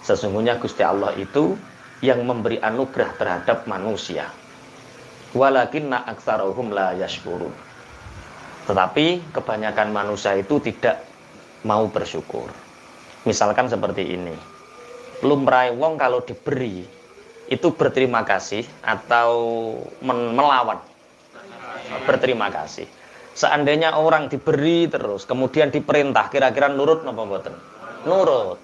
Sesungguhnya Gusti Allah itu yang memberi anugerah terhadap manusia. Walakinna aktsarahum la yashkurun. Tetapi kebanyakan manusia itu tidak mau bersyukur. Misalkan seperti ini. Lumrahe wong kalau diberi itu berterima kasih atau melawan. Berterima kasih. Seandainya orang diberi terus kemudian diperintah, kira-kira nurut napa mboten? Nurut.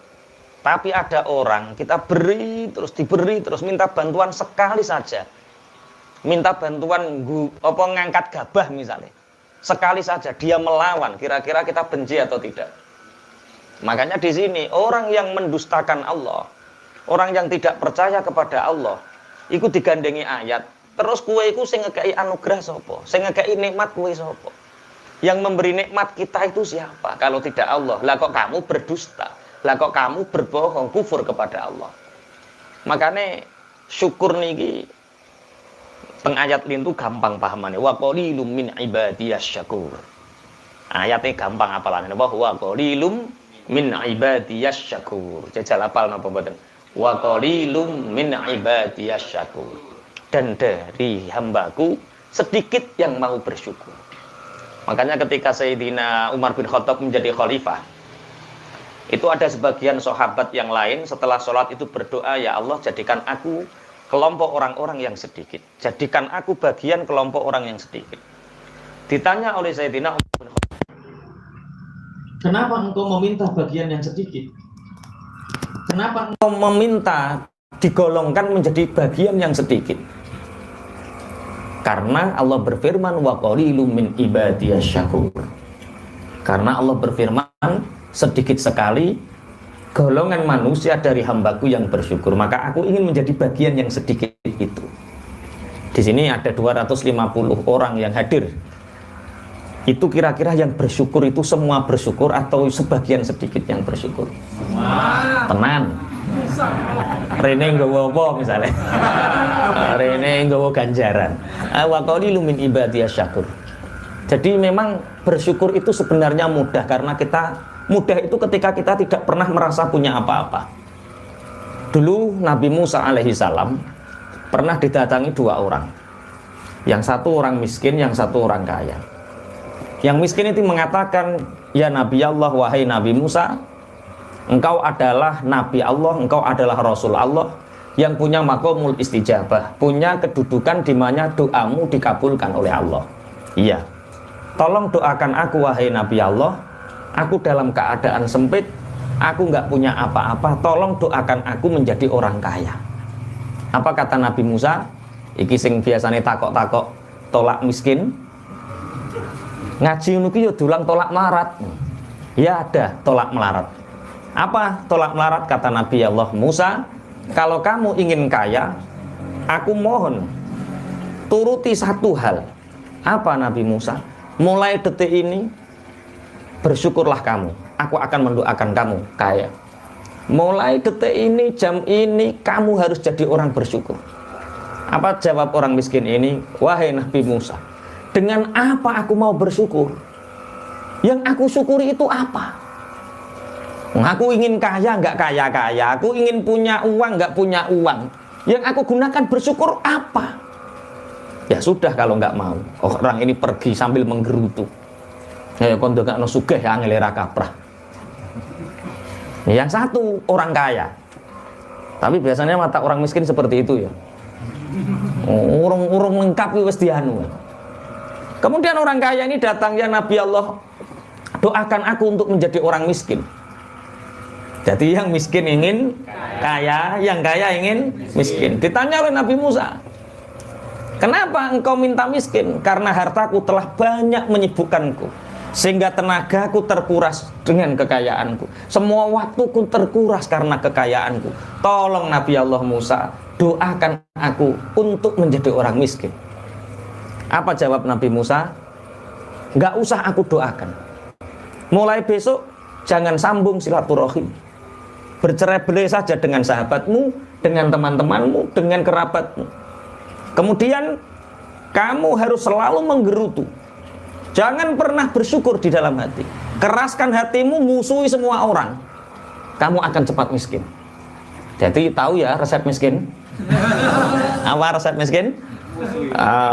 Tapi ada orang kita beri terus, diberi terus, minta bantuan sekali saja. Minta bantuan ngangkat gabah misalnya. Sekali saja dia melawan, kira-kira kita benci atau tidak? Makanya di sini orang yang mendustakan Allah, orang yang tidak percaya kepada Allah, itu digandengi ayat. Terus kue iku sing ngekei anugerah sapa? Sing ngekei nikmat kue sapa? Yang memberi nikmat kita itu siapa? Kalau tidak Allah. Lah kok kamu berdusta? Lah kok kamu berbohong, kufur kepada Allah? Makanya syukur niki teng ayat lintu gampang pahamane. Wa qalilum min ibadiyas syakur. Ayatnya gampang apalane. Wa qalilum min ibadiyas syakur. Jajal apal napa mboten? Wa qalilum min ibadiyas syakur. Dan dari hambaku sedikit yang mau bersyukur. Makanya ketika Sayyidina Umar bin Khattab menjadi khalifah, itu ada sebagian sahabat yang lain setelah sholat itu berdoa, ya Allah jadikan aku kelompok orang-orang yang sedikit. Jadikan aku bagian kelompok orang yang sedikit. Ditanya oleh Sayyidina Umar bin Khattab, kenapa engkau meminta bagian yang sedikit? Kenapa engkau meminta digolongkan menjadi bagian yang sedikit? Karena Allah berfirman wa qalilum min ibadiyas syakur. Karena Allah berfirman sedikit sekali golongan manusia dari hambaku yang bersyukur, maka aku ingin menjadi bagian yang sedikit itu. Di sini ada 250 orang yang hadir. Itu kira-kira yang bersyukur itu semua bersyukur atau sebagian sedikit yang bersyukur? Tenan. Rene nggawa apa misalnya? Rene nggawa ganjaran. Wa qalilum min ibadiyas syakur. Jadi memang bersyukur itu sebenarnya mudah, karena kita mudah itu ketika kita tidak pernah merasa punya apa-apa. Dulu Nabi Musa alaihissalam pernah didatangi dua orang. Yang satu orang miskin, yang satu orang kaya. Yang miskin itu mengatakan, ya Nabi Allah, wahai Nabi Musa, engkau adalah Nabi Allah, engkau adalah Rasul Allah yang punya maqamul istijabah, punya kedudukan di mana doamu dikabulkan oleh Allah. Iya. Tolong doakan aku wahai Nabi Allah, aku dalam keadaan sempit, aku nggak punya apa-apa, tolong doakan aku menjadi orang kaya. Apa kata Nabi Musa? Iki sing biasane takok-takok tolak miskin. Ngaji nuki yo dulang tolak melarat. Ya ada tolak melarat. Apa tolak melarat? Kata Nabi Allah Musa, kalau kamu ingin kaya, aku mohon turuti satu hal. Apa Nabi Musa? Mulai detik ini bersyukurlah kamu, aku akan mendoakan kamu kaya. Mulai detik ini, jam ini, kamu harus jadi orang bersyukur. Apa jawab orang miskin ini? Wahai Nabi Musa, dengan apa aku mau bersyukur? Yang aku syukuri itu apa? Aku ingin kaya, nggak kaya-kaya. Aku ingin punya uang, nggak punya uang. Yang aku gunakan bersyukur apa? Ya sudah kalau nggak mau. Orang ini pergi sambil menggerutu. Ya kondo gak no sugih ya ngelera kaprah. Yang satu orang kaya. Tapi biasanya mata orang miskin seperti itu ya. Urung lengkap wis dianu. Kemudian orang kaya ini datang, ya Nabi Allah, doakan aku untuk menjadi orang miskin. Jadi yang miskin ingin kaya, yang kaya ingin miskin. Ditanya oleh Nabi Musa, kenapa engkau minta miskin? Karena hartaku telah banyak menyibukkanku, sehingga tenagaku terkuras dengan kekayaanku. Semua waktuku terkuras karena kekayaanku. Tolong Nabi Allah Musa, doakan aku untuk menjadi orang miskin. Apa jawab Nabi Musa? Nggak usah aku doakan. Mulai besok jangan sambung silaturahim. Bercerai-berai saja dengan sahabatmu, dengan teman-temanmu, dengan kerabatmu. Kemudian kamu harus selalu menggerutu. Jangan pernah bersyukur di dalam hati. Keraskan hatimu, musuhi semua orang. Kamu akan cepat miskin. Jadi tahu ya resep miskin? Apa resep miskin?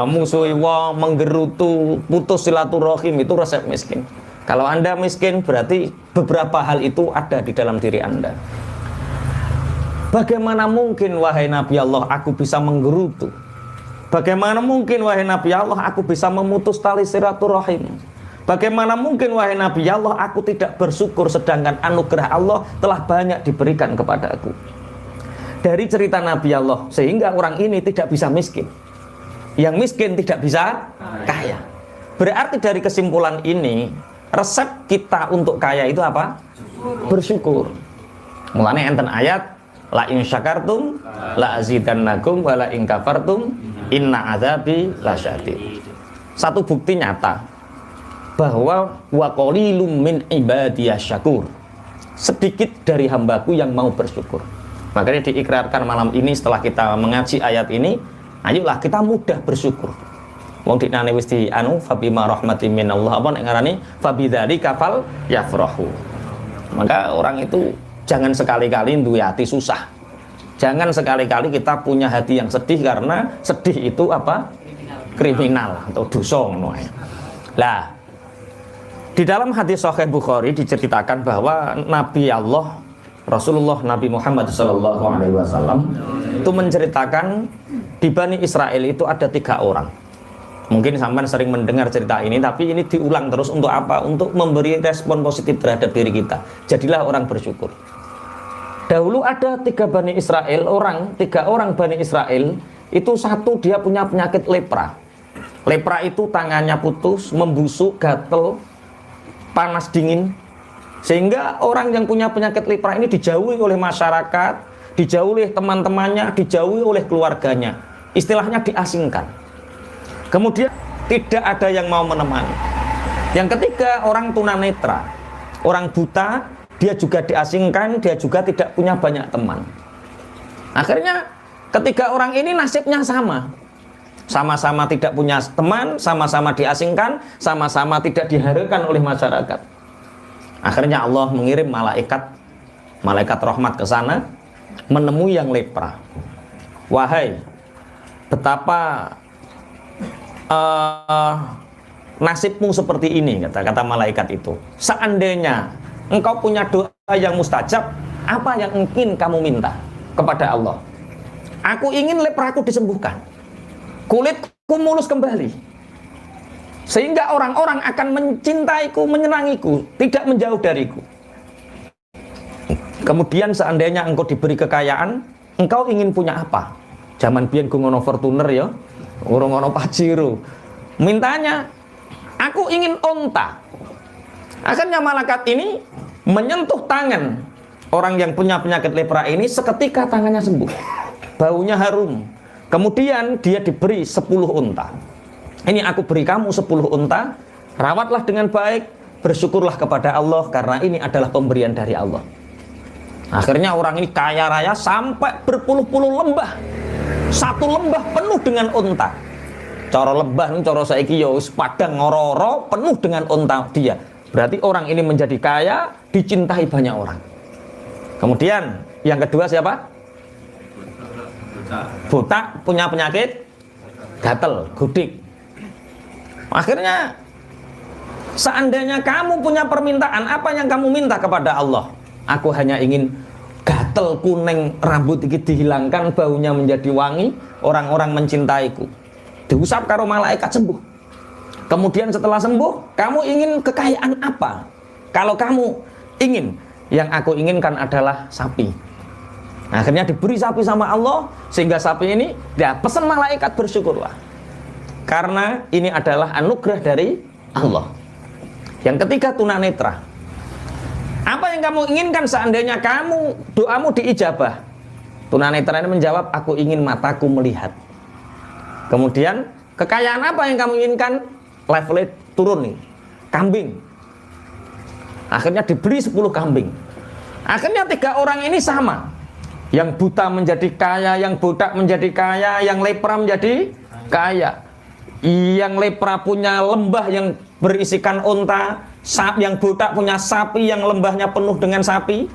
Musuhi wong, menggerutu, putus silaturahim, itu resep miskin. Kalau Anda miskin berarti beberapa hal itu ada di dalam diri Anda. Bagaimana mungkin wahai Nabi Allah aku bisa menggerutu? Bagaimana mungkin wahai Nabi Allah aku bisa memutus tali silaturahim? Bagaimana mungkin wahai Nabi Allah aku tidak bersyukur sedangkan anugerah Allah telah banyak diberikan kepada aku? Dari cerita Nabi Allah sehingga orang ini tidak bisa miskin. Yang miskin tidak bisa kaya. Berarti dari kesimpulan ini resep kita untuk kaya itu apa? Bersyukur. Mulanya enten ayat la in syakartum la azidannakum wa la in kafartum inna adzabi lasyadid. Satu bukti nyata bahwa wa qalilum min ibadiyas syakur, sedikit dari hambaku yang mau bersyukur. Makanya diikrarkan malam ini setelah kita mengaji ayat ini, ayolah kita mudah bersyukur. Wong diknane wis di anu fa bima rahmatin minallah apa nek ngarani fa bidzalika fal yafrahu. Maka orang itu jangan sekali-kali duwe hati susah. Jangan sekali-kali kita punya hati yang sedih karena sedih itu apa? Kriminal atau dosa ngono ae. Lah di dalam hadis Sahih Bukhari diceritakan bahwa Nabi Allah Rasulullah Nabi Muhammad SAW itu menceritakan di Bani Israel itu ada 3 orang. Mungkin sampean sering mendengar cerita ini, tapi ini diulang terus untuk apa? Untuk memberi respon positif terhadap diri kita. Jadilah orang bersyukur. Dahulu ada 3 Bani Israel, 3 orang Bani Israel itu satu dia punya penyakit lepra. Lepra itu tangannya putus, membusuk, gatel, panas dingin, sehingga orang yang punya penyakit lepra ini dijauhi oleh masyarakat, dijauhi oleh teman-temannya, dijauhi oleh keluarganya, istilahnya diasingkan. Kemudian tidak ada yang mau menemani. Yang ketiga orang tunanetra, orang buta, dia juga diasingkan, dia juga tidak punya banyak teman. Akhirnya ketiga orang ini nasibnya sama. Sama-sama tidak punya teman, sama-sama diasingkan, sama-sama tidak diharapkan oleh masyarakat. Akhirnya Allah mengirim malaikat rahmat ke sana, menemui yang lepra. Wahai, betapa nasibmu seperti ini, kata malaikat itu. Seandainya engkau punya doa yang mustajab, apa yang ingin kamu minta kepada Allah? Aku ingin lepraku disembuhkan, kulitku mulus kembali, sehingga orang-orang akan mencintaiku, menyenangiku, tidak menjauh dariku. Kemudian seandainya engkau diberi kekayaan, engkau ingin punya apa? Zaman biyen ku ngono Fortuner ya, urung ngono Pajero. Mintanya, aku ingin onta. Akhirnya malaikat ini menyentuh tangan orang yang punya penyakit lepra ini, seketika tangannya sembuh. Baunya harum. Kemudian dia diberi 10 unta. Ini aku beri kamu 10 unta, rawatlah dengan baik, bersyukurlah kepada Allah karena ini adalah pemberian dari Allah. Akhirnya orang ini kaya raya sampai berpuluh-puluh lembah. 1 lembah penuh dengan unta. Cara lembah ini cara saiki ya wis padang ngoro-oro penuh dengan unta dia. Berarti orang ini menjadi kaya, dicintai banyak orang. Kemudian yang kedua siapa? Buta, punya penyakit gatel, gudik. Akhirnya seandainya kamu punya permintaan, apa yang kamu minta kepada Allah? Aku hanya ingin gatel kuning rambut ini dihilangkan, baunya menjadi wangi, orang-orang mencintaiku. Diusap karo malaikat sembuh. Kemudian setelah sembuh, kamu ingin kekayaan apa? Kalau kamu ingin, yang aku inginkan adalah sapi. Akhirnya diberi sapi sama Allah, sehingga sapi ini ya pesan malaikat bersyukurlah, karena ini adalah anugerah dari Allah. Yang ketiga tunanetra. Apa yang kamu inginkan seandainya kamu doamu diijabah? Tunanetra ini menjawab, aku ingin mataku melihat. Kemudian kekayaan apa yang kamu inginkan? Levelnya turun nih, kambing. Akhirnya diberi 10 kambing. Akhirnya 3 orang ini sama. Yang buta menjadi kaya, yang botak menjadi kaya, yang lepra menjadi kaya. Yang lepra punya lembah yang berisikan unta, yang botak punya sapi yang lembahnya penuh dengan sapi.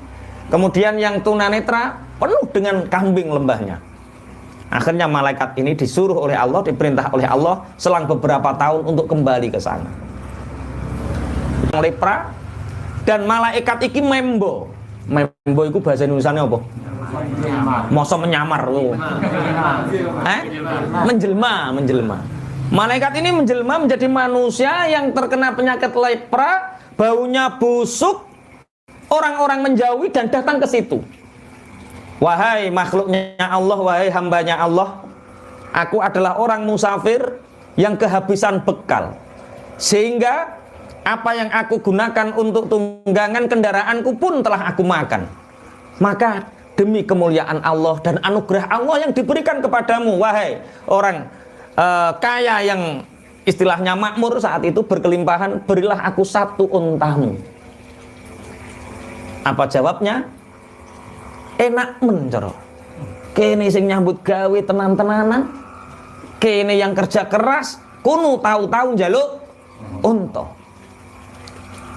Kemudian yang tunanetra penuh dengan kambing lembahnya. Akhirnya malaikat ini disuruh oleh Allah, diperintah oleh Allah selang beberapa tahun untuk kembali ke sana. Yang lepra dan malaikat iki membo. Membo itu bahasa Indonesianya apa? Masa menyamar loh. Menjelma. Malaikat ini menjelma menjadi manusia yang terkena penyakit lepra, baunya busuk, orang-orang menjauhi dan datang ke situ. Wahai makhluknya Allah, wahai hambanya Allah, aku adalah orang musafir yang kehabisan bekal, sehingga apa yang aku gunakan untuk tunggangan kendaraanku pun telah aku makan. Maka demi kemuliaan Allah dan anugerah Allah yang diberikan kepadamu, wahai orang kaya yang istilahnya makmur saat itu berkelimpahan, berilah aku satu untamu. Apa jawabnya? Enak mencoro. Kene sing nyambut gawe tenan-tenanan, kene yang kerja keras, kuno tahu-tahu njaluk unta.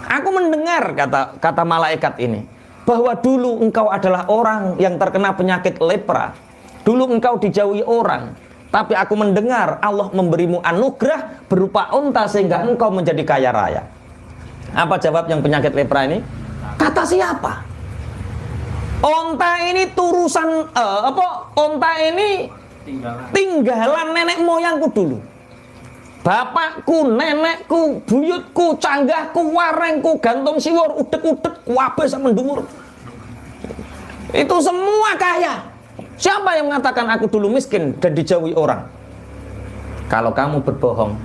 Aku mendengar kata malaikat ini bahwa dulu engkau adalah orang yang terkena penyakit lepra. Dulu engkau dijauhi orang. Tapi aku mendengar Allah memberimu anugerah berupa unta sehingga engkau menjadi kaya raya. Apa jawab yang penyakit lepra ini? Kata siapa? Unta ini turusan unta ini tinggalan nenek moyangku dulu. Bapakku, nenekku, buyutku, canggahku, warengku, gantung siwur, udek-udek, wabah sama mendumur. Itu semua kaya. Siapa yang mengatakan aku dulu miskin dan dijauhi orang? Kalau kamu berbohong,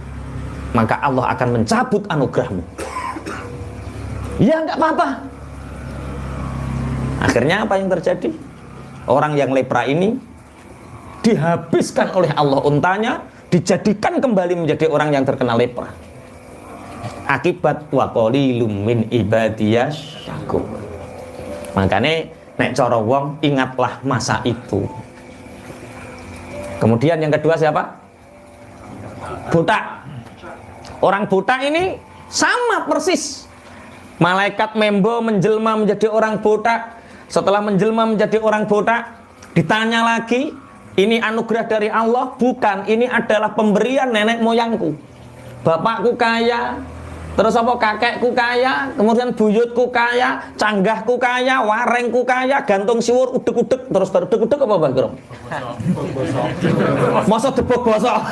maka Allah akan mencabut anugerahmu. Ya enggak apa-apa. Akhirnya apa yang terjadi? Orang yang lepra ini dihabiskan oleh Allah untanya, dijadikan kembali menjadi orang yang terkena lepra. Akibat wa qalilum min ibadiyas syakur. Makanya nek cara wong ingatlah masa itu. Kemudian yang kedua siapa? Buta. Orang buta ini sama persis. Malaikat membo menjelma menjadi orang buta. Setelah menjelma menjadi orang buta, ditanya lagi, ini anugerah dari Allah? Bukan, ini adalah pemberian nenek moyangku. Bapakku kaya, terus apa kakekku kaya, kemudian buyutku kaya, canggahku kaya, warengku kaya, gantung siwur, udek-udek, terus baru udek-udek apa Mbak Grom? Masa debok bosok.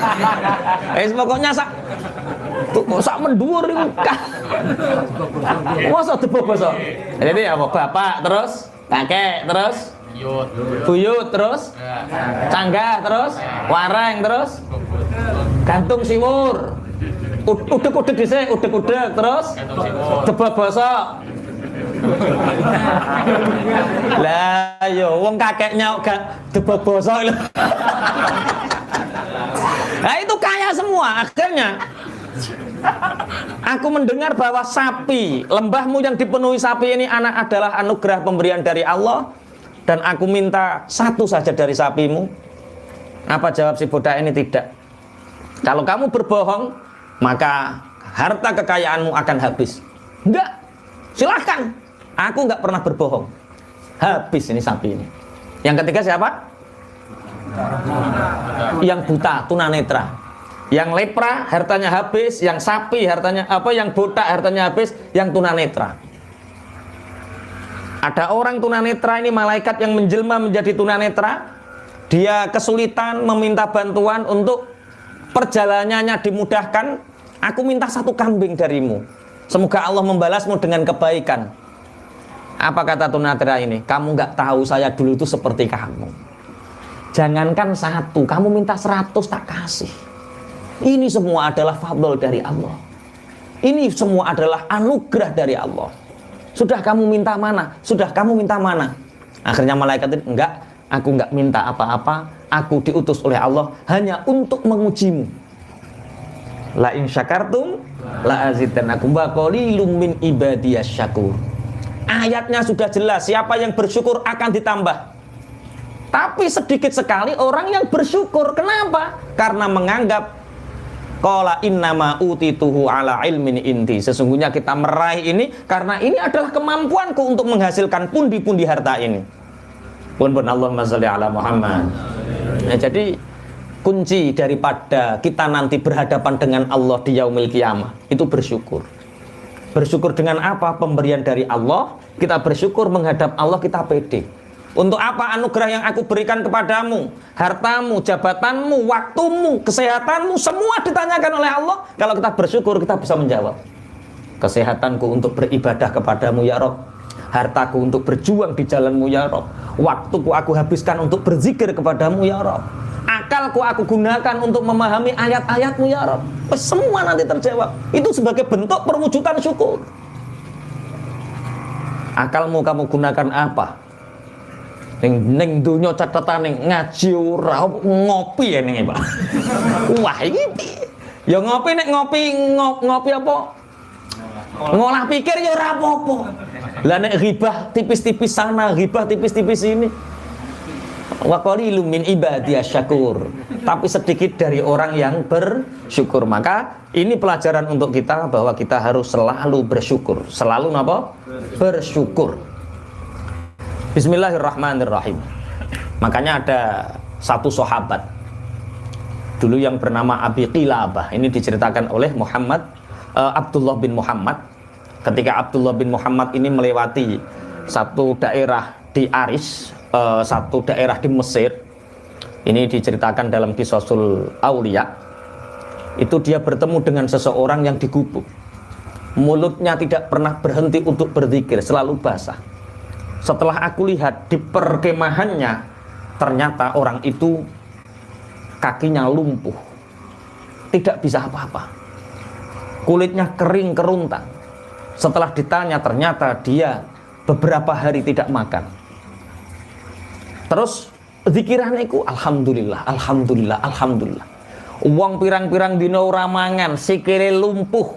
Pokoknya sak mendur itu. Masa debok bosok. Jadi apa? Bapak terus, kakek terus, buyut terus, canggah terus, wareng terus, gantung siwur. Udek-udek dhisik, udek-udek terus debok bosok. Lah yo wong kakeknya gak debok bosok. Nah itu kaya semua. Akhirnya aku mendengar bahwa sapi, lembahmu yang dipenuhi sapi ini adalah anugerah pemberian dari Allah, dan aku minta satu saja dari sapimu. Apa jawab si budak ini? Tidak. Kalau kamu berbohong, maka harta kekayaanmu akan habis. Enggak, silahkan. Aku enggak pernah berbohong. Habis ini sapi ini. Yang ketiga siapa? Yang buta, tunanetra. Yang lepra hartanya habis, yang sapi hartanya yang buta hartanya habis, yang tunanetra. Ada orang tunanetra ini, malaikat yang menjelma menjadi tunanetra. Dia kesulitan meminta bantuan untuk perjalanannya dimudahkan. Aku minta satu kambing darimu, semoga Allah membalasmu dengan kebaikan. Apa kata tunanetra ini? Kamu nggak tahu saya dulu itu seperti kamu. Jangankan satu, kamu minta 100 tak kasih. Ini semua adalah fadl dari Allah. Ini semua adalah anugerah dari Allah. Sudah kamu minta mana? Sudah kamu minta mana? Akhirnya malaikat itu, enggak, aku enggak minta apa-apa. Aku diutus oleh Allah hanya untuk mengujimu. La in syakartum la azidannakum wa qalilum min ibadiyas syakur. Ayatnya sudah jelas, siapa yang bersyukur akan ditambah. Tapi sedikit sekali orang yang bersyukur. Kenapa? Karena menganggap qala innama utituhu ala ilmin indi. Sesungguhnya kita meraih ini karena ini adalah kemampuanku untuk menghasilkan pundi-pundi harta ini. Pun Allahumma sholli ala Muhammad. Nah, jadi kunci daripada kita nanti berhadapan dengan Allah di yaumil qiyamah itu bersyukur. Bersyukur dengan apa? Pemberian dari Allah. Kita bersyukur menghadap Allah, kita pede. Untuk apa anugerah yang aku berikan kepadamu? Hartamu, jabatanmu, waktumu, kesehatanmu, semua ditanyakan oleh Allah. Kalau kita bersyukur, kita bisa menjawab. Kesehatanku untuk beribadah kepadamu ya Rabb. Hartaku untuk berjuang di jalanmu ya Rabb. Waktuku aku habiskan untuk berzikir kepadamu ya Rabb. Akalku aku gunakan untuk memahami ayat-ayatmu ya Rabb. Semua nanti terjawab. Itu sebagai bentuk perwujudan syukur. Akalmu kamu gunakan apa? Ning dunya catetane ngaji ora ngopi ya ning Pak. Wah iki ya ngopi nek ngopi apa? Ngolah pikir ya ora apa-apa. Lah nek ghibah tipis-tipis sana, ghibah tipis-tipis sini. Wa qalilum min ibadiyas syakur. Tapi sedikit dari orang yang bersyukur. Maka ini pelajaran untuk kita bahwa kita harus selalu bersyukur. Selalu napa? Bersyukur. Bismillahirrahmanirrahim. Makanya ada satu sahabat dulu yang bernama Abi Qilabah. Ini diceritakan oleh Abdullah bin Muhammad. Ketika Abdullah bin Muhammad ini melewati satu daerah di Aris, satu daerah di Mesir. Ini diceritakan dalam Qisasul Aulia. Itu dia bertemu dengan seseorang yang digubuk. Mulutnya tidak pernah berhenti untuk berzikir, selalu basah. Setelah aku lihat di perkemahannya, ternyata orang itu kakinya lumpuh, tidak bisa apa-apa, kulitnya kering keruntang. Setelah ditanya, ternyata dia beberapa hari tidak makan. Terus zikiranku, alhamdulillah, alhamdulillah, alhamdulillah. Uang pirang-pirang dino ora mangan, sikile lumpuh,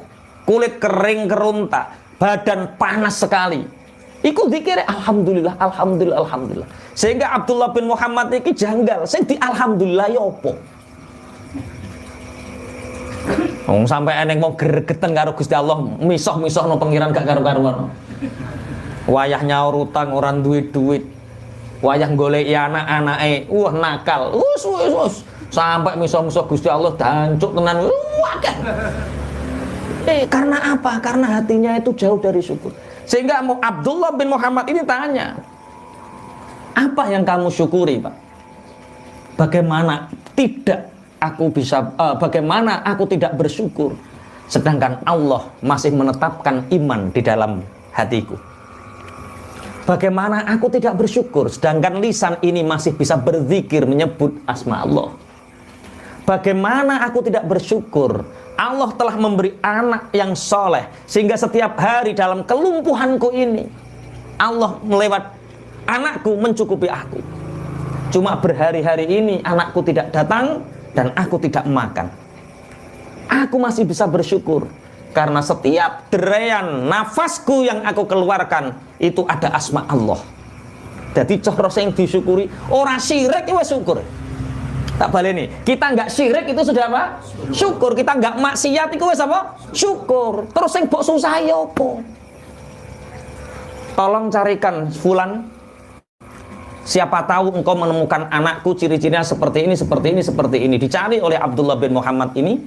kulit kering keruntang, badan panas sekali. Iku zikir alhamdulillah, alhamdulillah, alhamdulillah. Sehingga Abdullah bin Muhammad iki janggal, sing di alhamdulillah ya apa? Wong sampai eneng mau gregeten karo Gusti Allah, misah-misah no pengiran gak karo-karuan. Wayah nyaur utang orang duit, wayah goleki anak-anake, nakal. Us. Sampai misah-misah Gusti Allah dancuk tenan. Karena apa? Karena hatinya itu jauh dari syukur. Sehingga Abdullah bin Muhammad ini tanya, apa yang kamu syukuri, Pak? Bagaimana aku tidak bersyukur, sedangkan Allah masih menetapkan iman di dalam hatiku. Bagaimana aku tidak bersyukur, sedangkan lisan ini masih bisa berzikir menyebut asma Allah. Bagaimana aku tidak bersyukur, Allah telah memberi anak yang soleh, sehingga setiap hari dalam kelumpuhanku ini Allah melewat anakku mencukupi aku. Cuma berhari-hari ini anakku tidak datang dan aku tidak makan. Aku masih bisa bersyukur karena setiap deraian nafasku yang aku keluarkan itu ada asma Allah. Jadi cara sing disyukuri ora syirik wis syukur. Tak baleni, kita nggak syirik itu sudah apa? Syukur. Kita nggak maksiat itu wis apa? Syukur. Terus sing mbok susah ya apa? Tolong carikan fulan. Siapa tahu engkau menemukan anakku ciri-cirinya seperti ini, seperti ini, seperti ini. Dicari oleh Abdullah bin Muhammad ini.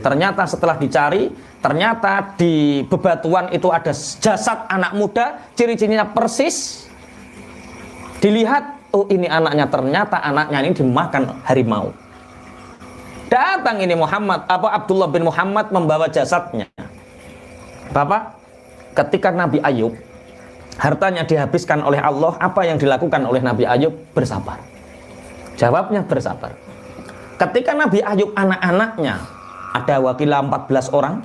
Ternyata setelah dicari, ternyata di bebatuan itu ada jasad anak muda, ciri-cirinya persis. Dilihat, oh ini anaknya, ternyata anaknya ini dimakan harimau. Datang ini Abdullah bin Muhammad membawa jasadnya. Bapak, ketika Nabi Ayub hartanya dihabiskan oleh Allah, apa yang dilakukan oleh Nabi Ayub? Bersabar. Jawabnya bersabar. Ketika Nabi Ayub anak-anaknya ada wakilah 14 orang,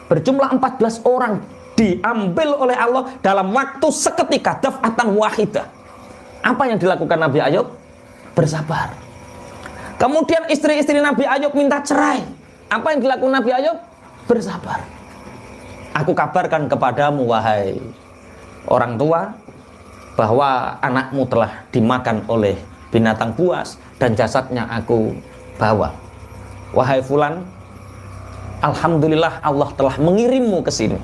berjumlah 14 orang diambil oleh Allah dalam waktu seketika, daf'atan wahidah. Apa yang dilakukan Nabi Ayub? Bersabar. Kemudian istri-istri Nabi Ayub minta cerai. Apa yang dilakukan Nabi Ayub? Bersabar. Aku kabarkan kepadamu, wahai orang tua, bahwa anakmu telah dimakan oleh binatang buas dan jasadnya aku bawa. Wahai fulan, alhamdulillah Allah telah mengirimmu ke sini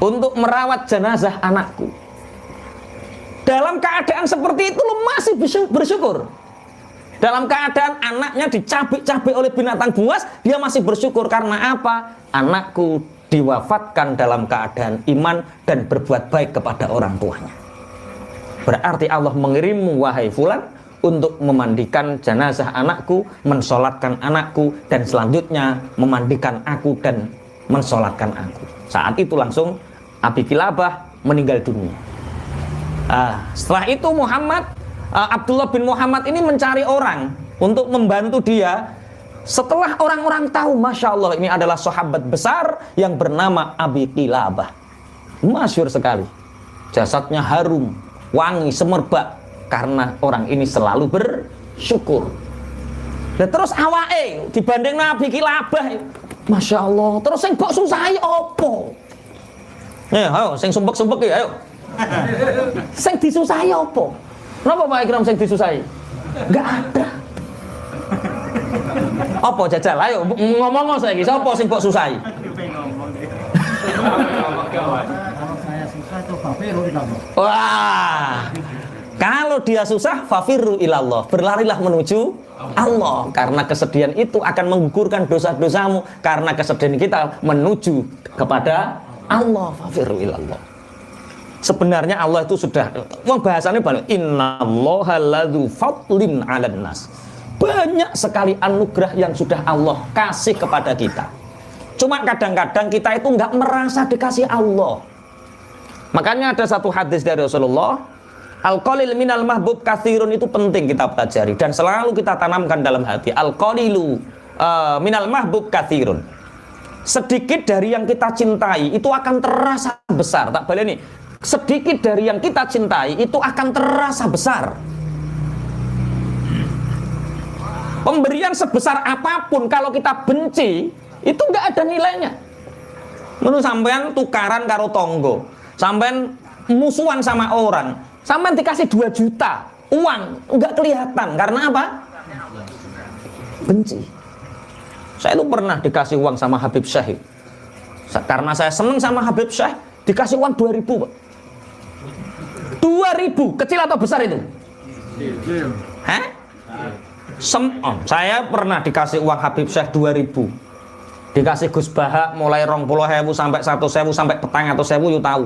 untuk merawat jenazah anakku. Dalam keadaan seperti itu lu masih bersyukur. Dalam keadaan anaknya dicabik-cabik oleh binatang buas, dia masih bersyukur. Karena apa? Anakku diwafatkan dalam keadaan iman dan berbuat baik kepada orang tuanya. Berarti Allah mengirimmu, wahai fulan, untuk memandikan jenazah anakku, mensolatkan anakku, dan selanjutnya memandikan aku dan mensolatkan aku. Saat itu langsung Abi Kilabah meninggal dunia. Setelah itu Abdullah bin Muhammad ini mencari orang untuk membantu dia. Setelah orang-orang tahu, Masya Allah, ini adalah sahabat besar yang bernama Abi Kilabah. Masyhur sekali. Jasadnya harum, wangi, semerbak, karena orang ini selalu bersyukur. Dan terus awake dibanding Nabi Kilabah, Masya Allah, terus yang kok susahi opo? Ayo, sing sumpek-sumpek ya, ayo. Sing disusahi opo? Kenapa Pak Ikram sing disusahi? Enggak ada. Apa jajal? Ayo ngomong saiki, sapa sing kok susahi? Kalau saya susah itu fafiru ilallah. Wah. Kalau dia susah, fafiru ilallah. Berlarilah menuju Allah. Karena kesedihan itu akan menggugurkan dosa-dosamu. Karena kesedihan kita menuju kepada Allah. Fafiru ilallah. Sebenarnya Allah itu sudah, bahasannya banyak. Innallaha ladzu fadlin 'alan nas. Banyak sekali anugerah yang sudah Allah kasih kepada kita. Cuma kadang-kadang kita itu nggak merasa dikasih Allah. Makanya ada satu hadis dari Rasulullah, al-qalil minal mahbub katsirun, itu penting kita pelajari dan selalu kita tanamkan dalam hati. Al-qalilu minal mahbub katsirun. Sedikit dari yang kita cintai itu akan terasa besar. Tak boleh nih. Sedikit dari yang kita cintai itu akan terasa besar. Pemberian sebesar apapun kalau kita benci itu nggak ada nilainya. Menurut sampean tukaran karo tonggo, sampean musuhan sama orang, sampean dikasih 2 juta uang nggak kelihatan. Karena apa? Benci. Saya itu pernah dikasih uang sama Habib Syekh. Karena saya seneng sama Habib Syekh, dikasih uang 2.000, Pak. 2.000, kecil atau besar itu? Hah? Saya pernah dikasih uang Habib Syekh 2.000. Dikasih Gus Bahak mulai 20.000 sampai 1.000 sampai petang atau 1.000 you tahu.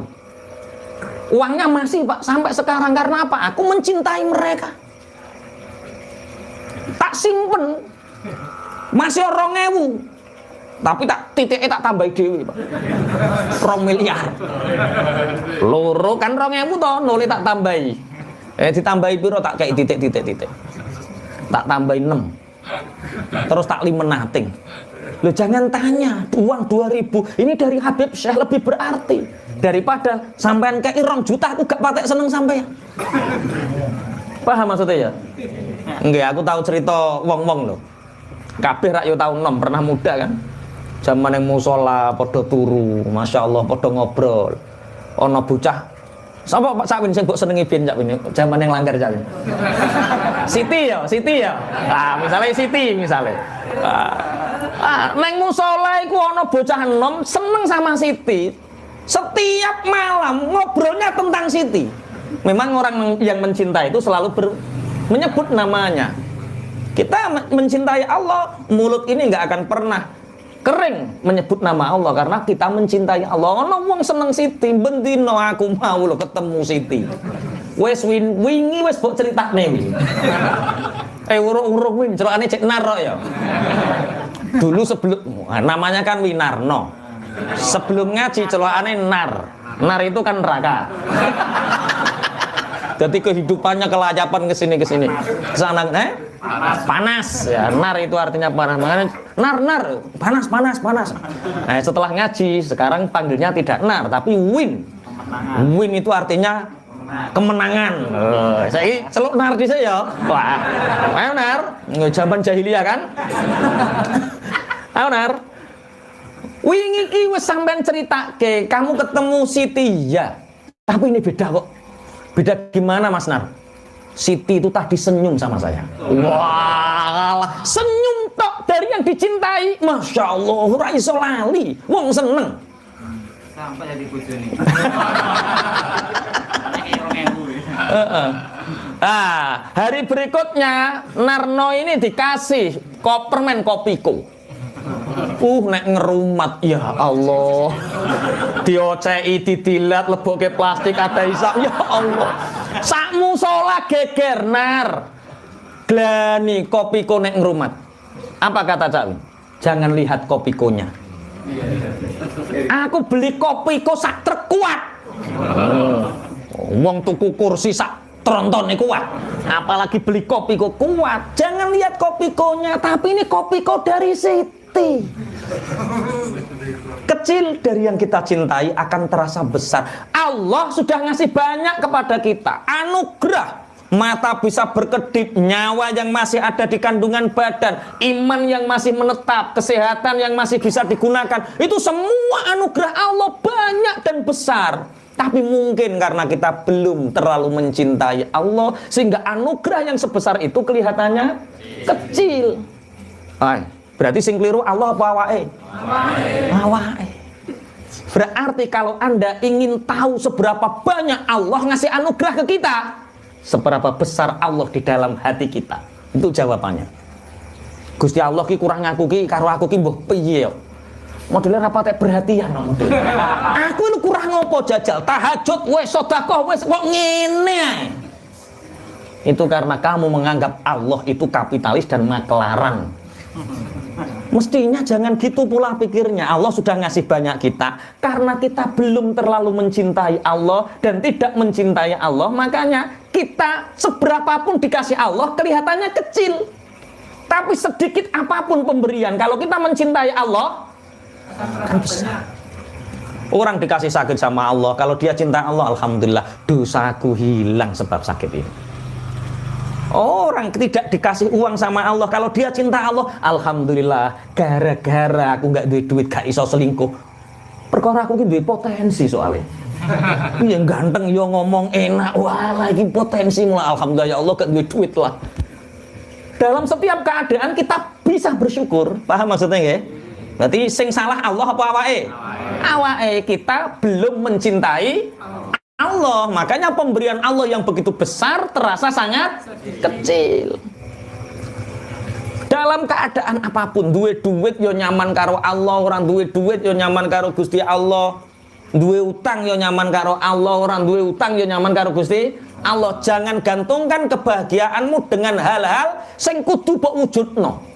Uangnya masih, Pak, sampai sekarang. Karena apa? Aku mencintai mereka. Tak simpen. Masih 2.000. Tapi titiknya tak tambahi dewi, Pak. 2 miliar. Loro kan 2.000 toh, nolih tak tambahi. Ditambahi piro tak kayak titik. Tak tambahi 6. Terus tak limenating. Loh, jangan tanya, uang 2.000 ini dari Habib Syekh lebih berarti daripada sampean kayak 2 juta aku gak patek seneng sampean. Paham maksudnya ya? Enggak, aku tahu cerita wong-wong loh. Kabeh rak yo tahun 6 pernah muda kan. Zaman yang musola podo turu, Masya Allah podo ngobrol. Ono bocah. Sapa Pak Sakwin sing mbok senengi ben Cak Win? Zaman yang langgar Cak Win. Siti ya. Misalnya Siti misalnya. Neng musola iku ono bocah enom seneng sama Siti. Setiap malam ngobrolnya tentang Siti. Memang orang yang mencintai itu selalu menyebut namanya. Kita mencintai Allah, mulut ini nggak akan pernah kering menyebut nama Allah karena kita mencintai Allah. Ono wong seneng Siti, bendino aku mau lo ketemu Siti. Wes wingi wes mbok critakne. Urung win, celokane cek Narno ya. Dulu sebelum namanya kan Winarno. Sebelum ngaji celokane Nar. Nar itu kan neraka. Jadi kehidupannya kelayapan kesini kesana panas ya. Nar itu artinya panas, makanya nar panas. Nah, setelah ngaji sekarang panggilnya tidak nar tapi win itu artinya kemenangan. Saya celuk nar di saya. Wah, ayo nar, zaman jahiliyah kan. Ayo nar, wingi ki wis sampean ceritake kamu ketemu Siti ya, tapi ini beda kok. Beda gimana Mas Nar? Siti itu tadi senyum sama saya. Wah, senyum tok dari yang dicintai. Masya Allah, ora iso lali. Wong seneng. Sampai jadi bojone. Hari berikutnya Narno ini dikasih permen Kopiko. Nek ngerumat, ya Allah, diocei, didilat, leboke plastik, ada isap, ya Allah, sakmu sholat geger nar, glani Kopiko nek ngerumat. Apa kata Cawi? Jangan lihat Kopikonya. Aku beli Kopiko sak terkuat. Wong tuku kursi sak tronton kuat, apalagi beli Kopiko kuat. Jangan lihat Kopikonya, tapi ini Kopiko dari Siti. Kecil dari yang kita cintai akan terasa besar. Allah sudah ngasih banyak kepada kita, anugerah. Mata bisa berkedip, nyawa yang masih ada di kandungan badan, iman yang masih menetap, kesehatan yang masih bisa digunakan. Itu semua anugerah Allah banyak dan besar. Tapi mungkin karena kita belum terlalu mencintai Allah, sehingga anugerah yang sebesar itu kelihatannya kecil. Berarti sing keliru Allah apa awake? Awake. Berarti kalau Anda ingin tahu seberapa banyak Allah ngasih anugerah ke kita, seberapa besar Allah di dalam hati kita, itu jawabannya. Gusti Allah ki kurang ngaku ki karo aku ki mbuh piye yo. Modelnya rapat perhatian. Aku lu kurang ngopo jajal tahajud wes sedekah wes kok ngene. Itu karena kamu menganggap Allah itu kapitalis dan makelaran. Mestinya jangan gitu pula pikirnya. Allah sudah ngasih banyak kita. Karena kita belum terlalu mencintai Allah dan tidak mencintai Allah, makanya kita seberapapun dikasih Allah kelihatannya kecil. Tapi sedikit apapun pemberian, kalau kita mencintai Allah akan besar. Orang dikasih sakit sama Allah, kalau dia cinta Allah, alhamdulillah dosaku hilang sebab sakit ini. Orang tidak dikasih uang sama Allah, kalau dia cinta Allah, alhamdulillah gara-gara aku nggak duit gak iso selingkuh. Perkara aku duit potensi soalnya. Yang ganteng yo ngomong enak, wah lagi potensi mulai alhamdulillah ya Allah gak duit lah. Dalam setiap keadaan kita bisa bersyukur, paham maksudnya ya? Berarti sing salah Allah apa awake? Awake kita belum mencintai Allah, makanya pemberian Allah yang begitu besar terasa sangat kecil. Dalam keadaan apapun, duwe duit yo nyaman karo Allah, orang duwe duit yo nyaman karo Gusti Allah. Duwe utang yo nyaman karo Allah, orang duwe utang yo nyaman karo Gusti Allah. Jangan gantungkan kebahagiaanmu dengan hal-hal sing kudu mbok wujudno.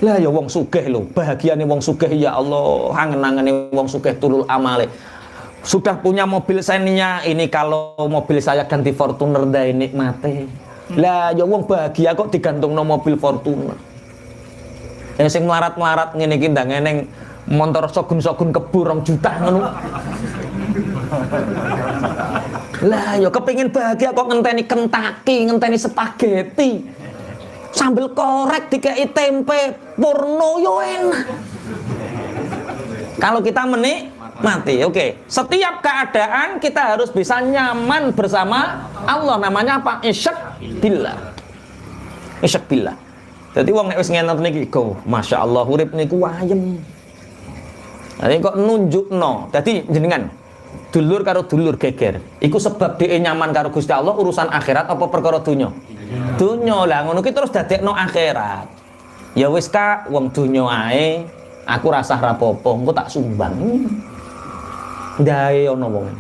Lah ya wong sugih lho, bahagiane wong sugih ya Allah, angen-angene wong sugih tulul amale. Sudah punya mobil Xenia, ini kalau mobil saya ganti Fortuner dah nikmati. Lah ya wong bahagia kok digantungno mobil Fortuner. Yang sing melarat-melarat ngene iki ndang eneng motor Shogun kebur 2 juta ngono. Lah ya kepengin bahagia kok ngenteni Kentucky, ngenteni spaghetti. Sambel korek dikei tempe, porno yo enak. Kalau kita menikmati, oke. Setiap keadaan kita harus bisa nyaman bersama Allah. Namanya apa? Isyak billah. Isyak billah. Jadi wong nek wis ngenot niki go, Masya Allah urip niku ayem. Jadi kok nunjukno. Jadi jenengan dulur karo dulur geger. Iku sebab dhek nyaman karo Gusti Allah urusan akhirat apa perkara donya? Donya. Lah ngono ki terus dadekno akhirat. Ya wis Kak, wong donya ae. Aku rasah rapopo, engko tak sumbang. Ndae ana wong.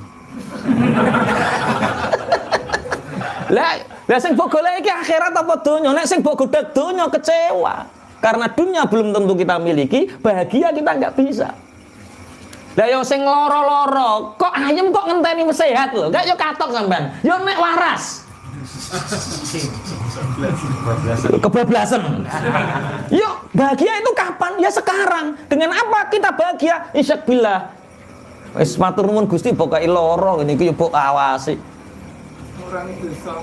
Lah sing mbok golek iki akhirat apa donya? Nek sing mbok godhek donya kecewa. Karena dunia belum tentu kita miliki, bahagia kita nggak bisa. Lah yo sing loro-loro, kok ayem kok ngenteni sehat lho. Gak yo katok sampean. Yo nek waras. Kebablasan. Yuk, bahagia itu kapan? Ya sekarang. Dengan apa kita bahagia? Isyak billah. Wis matur nuwun Gusti pokoke loro ngene iki yo mbok awasi. Ngurangi dosa.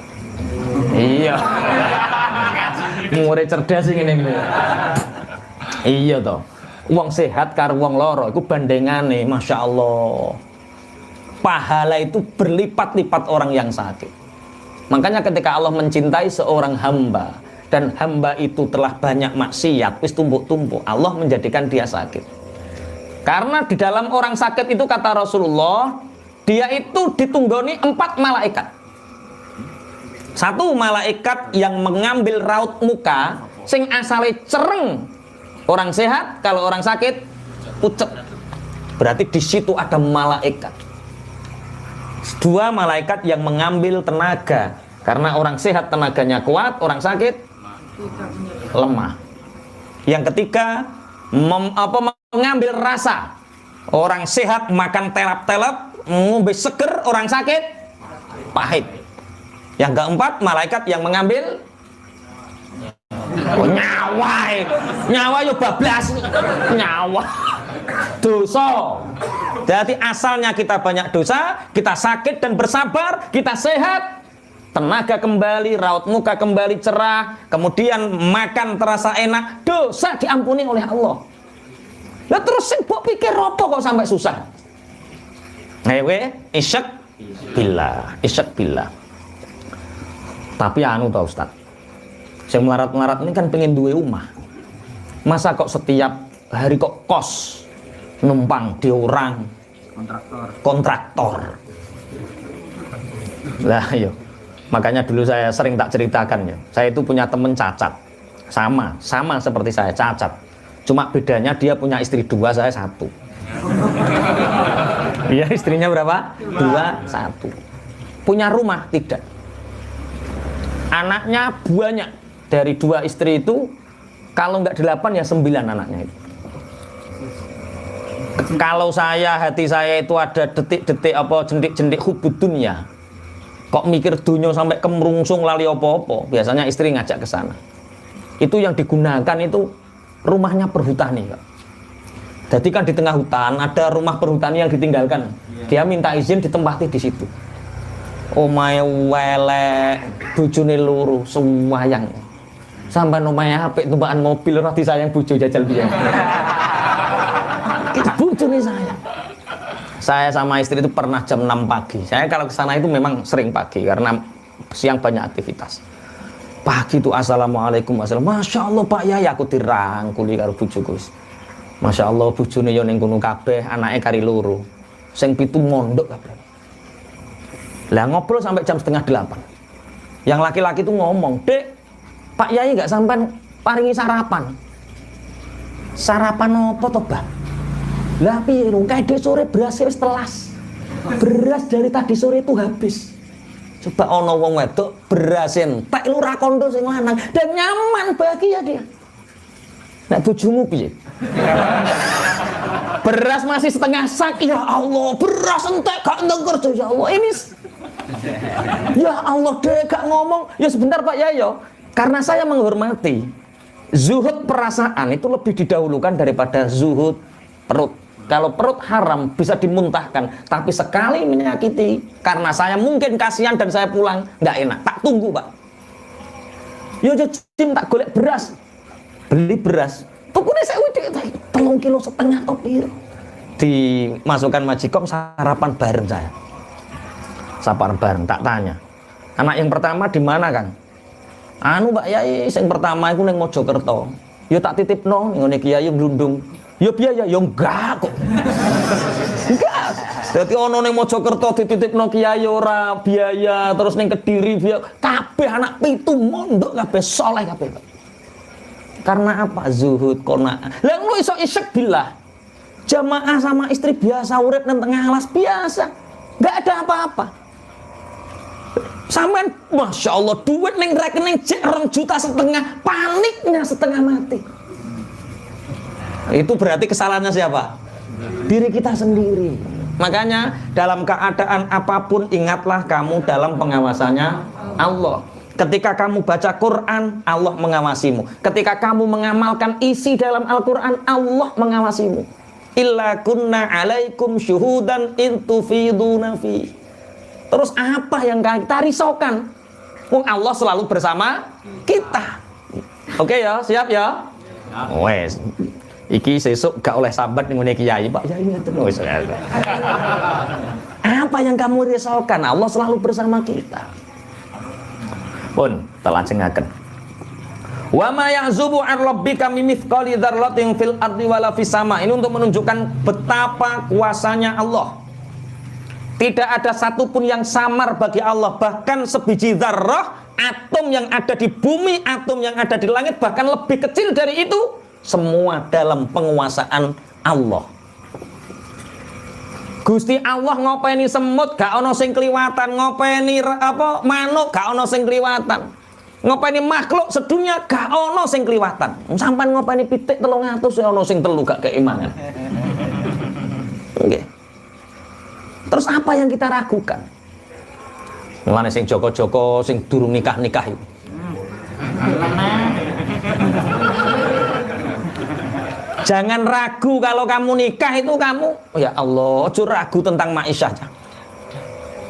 Iya. Murid cerdas sing ngene iki. Iya toh. Wong sehat karo wong loro iku bandingane, Masya Allah. Pahala itu berlipat-lipat orang yang sakit. Makanya ketika Allah mencintai seorang hamba dan hamba itu telah banyak maksiat, wis tumpuk-tumpuk, Allah menjadikan dia sakit. Karena di dalam orang sakit itu kata Rasulullah, dia itu ditunggoni 4 malaikat. Satu malaikat yang mengambil raut muka sing asale cereng orang sehat, kalau orang sakit pucet. Berarti di situ ada malaikat. 2 malaikat yang mengambil tenaga, karena orang sehat tenaganya kuat, orang sakit lemah. Yang ketiga mengambil rasa. Orang sehat makan telap-telap, ngombe seger, orang sakit pahit. Yang keempat, malaikat yang mengambil nyawa yo bablas, nyawa dosa. Jadi asalnya kita banyak dosa, kita sakit dan bersabar, kita sehat, tenaga kembali, raut muka kembali cerah, kemudian makan terasa enak, dosa diampuni oleh Allah. Lah terus sing mbok pikir apa kok sampai susah? Isyak billah. Tapi anu tau Ustaz, saya melarat-melarat ini kan pengen duwe omah. Masa kok setiap hari kok kos numpang di orang kontraktor. Lah yo. Makanya dulu saya sering tak ceritakan ya. Saya itu punya temen cacat. Sama seperti saya cacat. Cuma bedanya dia punya istri 2, saya 1. Iya, istrinya berapa? 2, 1. Punya rumah tidak. Anaknya banyak. Dari 2 istri itu, kalau nggak 8 ya 9 anaknya itu. Kalau hati saya itu ada detik-detik apa jendik-jendik hubud dunia, kok mikir dunia sampai kemrungsung lali apa-apa, biasanya istri ngajak ke sana. Itu yang digunakan itu rumahnya perhutani, Pak. Jadi kan di tengah hutan ada rumah perhutani yang ditinggalkan. Dia minta izin ditempati di situ. Omahe welek, bojone loro, semayang. Sampai omahe apik tumbakan mobil ora disayang bojo jajal biyen. Itu bojone saya. Saya sama istri itu pernah jam 6 pagi. Saya kalau ke sana itu memang sering pagi karena siang banyak aktivitas. Pagi itu assalamualaikum, Masya Allah Pak Yai, aku dirangkuli karo bojoku. Masya Allah bojone yo ning kono kabeh, anake kari loro. Sing 7 mondok kabeh. Lah ngobrol sampai jam setengah 8. Yang laki-laki itu ngomong, "Dek, Pak Yai enggak sampean paringi sarapan." Sarapan apa to, Bang? Lah piye lho, kae sore beras wis telas. Beras dari tadi sore itu habis. Coba ono wong wedok beras entek lu ra kondo sing lanang dan nyaman bahagia dia. Nek bojomu piye? Beras masih setengah sak, ya Allah, beras entek gak nengker ya Allah. Ini ya Allah deh gak ngomong. Ya sebentar Pak Yayo, karena saya menghormati zuhud perasaan itu lebih didahulukan daripada zuhud perut. Kalau perut haram bisa dimuntahkan, tapi sekali menyakiti karena saya mungkin kasihan dan saya pulang nggak enak, tak tunggu Pak. Yo jim tak golek beras, beli beras, tukune saya udah 3,5 kilo atau piro. Dimasukkan majikom sarapan bareng saya. Sarapan bareng, tak tanya. Anak yang pertama di mana Kang? Anu Pak Yai, yang pertama itu neng Mojokerto. Yo tak titipno ngene Kiai Glundung. Ya biaya, ya enggak kok. Enggak. Dadi ono ning Mojokerto dititipno kiai ora biaya, terus ning Kediri biaya. Kabeh anak 7 mondok kabeh saleh kabeh. Karena apa? Zuhud, qanaah. Lah lu iso isyak billah. Jamaah sama istri biasa urip nang tengah alas biasa. Enggak ada apa-apa. Sampean Masya Allah duit ning rekening jek 2,5 juta, paniknya setengah mati. Itu berarti kesalahannya siapa? Diri kita sendiri. Makanya dalam keadaan apapun ingatlah kamu dalam pengawasannya Allah. Ketika kamu baca Quran, Allah mengawasimu. Ketika kamu mengamalkan isi dalam Al-Quran, Allah mengawasimu. Illa kunna alaikum syuhudan intufiduna fi. Terus apa yang kita risaukan? Wong Allah selalu bersama kita. Oke ya, siap ya? Wes. Iki sesuk gak oleh sambat ngene kiai, Pak Yai ngeten wis. Apa yang kamu risaukan? Allah selalu bersama kita. Pun telajengaken. Wa ma ya'zubu 'an rabbika min mithqali dzarratin fil ardi wala fis sama. Ini untuk menunjukkan betapa kuasanya Allah. Tidak ada satupun yang samar bagi Allah. Bahkan sebiji dzarrah, atom yang ada di bumi, atom yang ada di langit, bahkan lebih kecil dari itu, semua dalam penguasaan Allah. Gusti Allah ngopeni semut gak ono sing kliwatan, ngopeni manuk gak ono sing kliwatan, ngopeni makhluk sedunia gak ono sing kliwatan. Sampai ngopeni pitik 300 ono sing telu gak keimangan. Oke. Terus apa yang kita ragukan? Mulane sing joko-joko sing durung nikah-nikah itu. Jangan ragu kalau kamu nikah itu kamu, oh ya Allah, ojo ragu tentang maisha aja.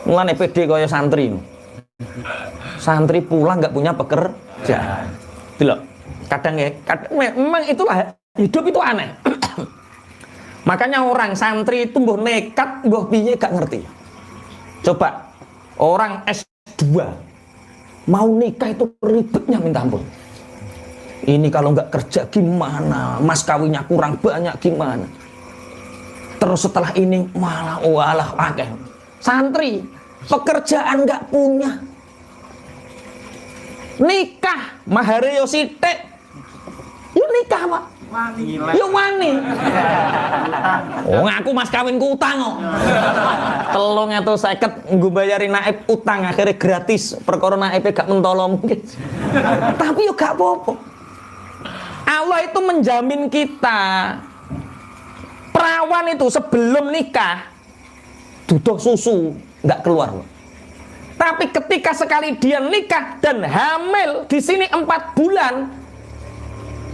Mulane pede kaya santri. Santri pulang nggak punya pekerjaan. Delok. Kadang memang itulah hidup itu aneh. Makanya orang santri itu mbuh nekat, mbuh piye gak ngerti. Coba orang S2 mau nikah itu ribetnya minta ampun. Ini kalau nggak kerja gimana? Mas kawinnya kurang banyak gimana? Terus setelah ini malah walah akeh. Santri pekerjaan nggak punya. Nikah mahare yo sithik. Yo nikah, Pak. Yo wani. Oh, ngaku mas kawinku utang kok. 350 nggo bayari naib utang akhirnya gratis perkara naibe gak mentolo mungkin. Tapi yo gak apa-apa. Allah itu menjamin kita. Perawan itu sebelum nikah duduh susu nggak keluar. Tapi ketika sekali dia nikah dan hamil di sini 4 bulan,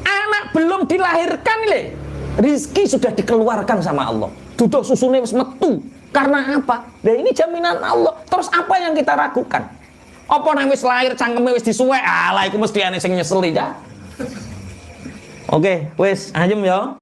anak belum dilahirkan rizki sudah dikeluarkan sama Allah. Duduh susune wis metu. Karena apa? Dan ini jaminan Allah. Terus apa yang kita ragukan? Apa nang wis lahir cangkeme wis disuwek? Alah iku mesti ane sing nyeseli ya. Oke, wis ayem ya.